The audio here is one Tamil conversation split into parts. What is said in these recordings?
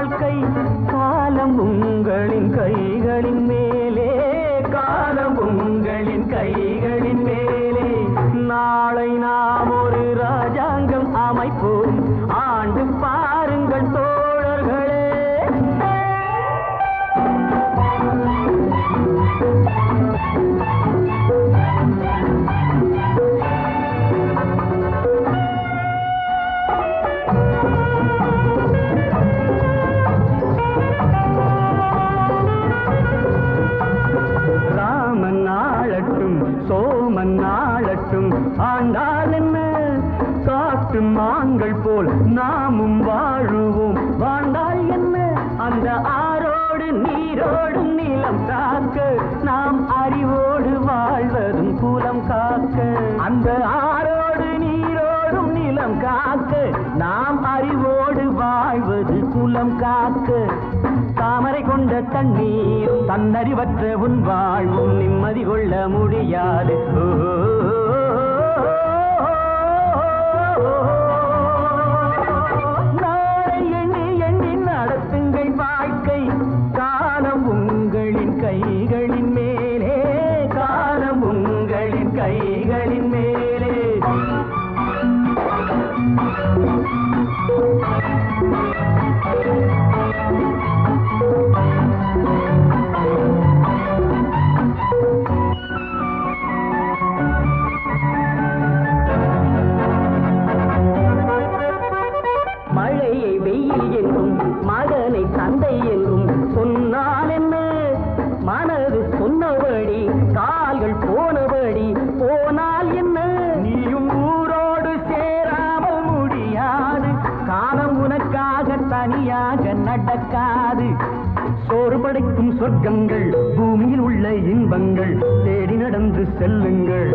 வாழ்க்கை காலம் உங்களின் கைகளின் மேலே காலம் உங்களின் கைகளின் மேலே நாளை நாம் ஒரு ராஜாங்கம் அமைப்போம் ஆண்டு பாருங்கள் தோழர்களே ராமன் ஆளட்டும் சோமன் ஆளட்டும் ஆண்டால் என்ன காட்டு மான்கள் போல் நாமும் வாழுவோம் வாழ்ந்தால் என்ன அந்த ஆரோடு நீரோடும் நிலம் காக்க நாம் அறிவோடு வாழ்வதும் குலம் காக்க அந்த ஆரோடு நீரோடும் நிலம் காக்க நாம் அறிவோடு வாழ்வது குலம் காக்க தாமரை கொண்ட தண்ணீர் தன்னறிவற்ற உன் வாழ்வும் நிம்மதி கொள்ள முடியாது நாளை எண்ணி எண்ணி நடத்துங்கள் வாழ்க்கை காலம் உங்களின் கைகளின் மேலே காலம் உங்களின் கைகளின் மேலே மழையை வெயில் என்றும் மகனை தந்தை என்றும் சொன்னால் என்ன மனது சொன்னபடி கால்கள் போனபடி போனால் என்ன நீயும் ஊரோடு சேராமல் முடியாது காலம் உனக்காக தனியாக நடக்காது சோறு படைக்கும் சொர்க்கங்கள் பூமியில் உள்ள இன்பங்கள் தேடி நடந்து செல்லுங்கள்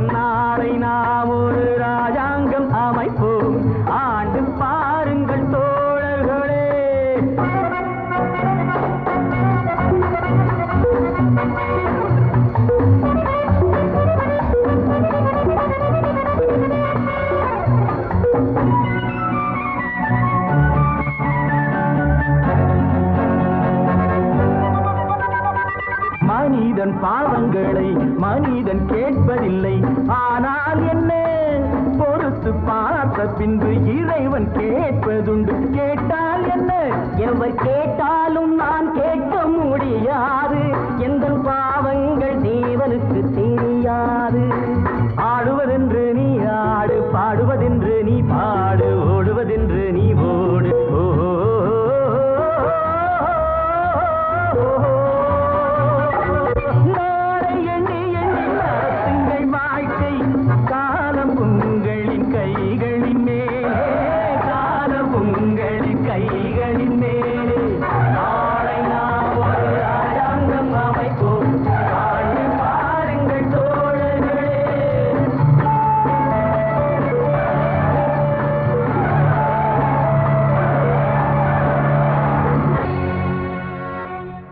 நாளை நாம் ஒரு ராஜாங்கம் அமைப்போம் ஆண்டு பாருங்கள் தோழர்களே மனிதன் பாவங்களை மனிதன் கேட்பதில்லை ஆனால் என்ன பொறுத்து பார்த்த பின்பு இறைவன் கேட்பதுண்டு கேட்டால் என்ன எவர் கேட்டாலும் நான் கேட்க முடியாது எந்த பாவங்கள் தேவனுக்கு தெரியாது ஆடுவதென்று நீ ஆடு பாடுவதென்று நீ பாடு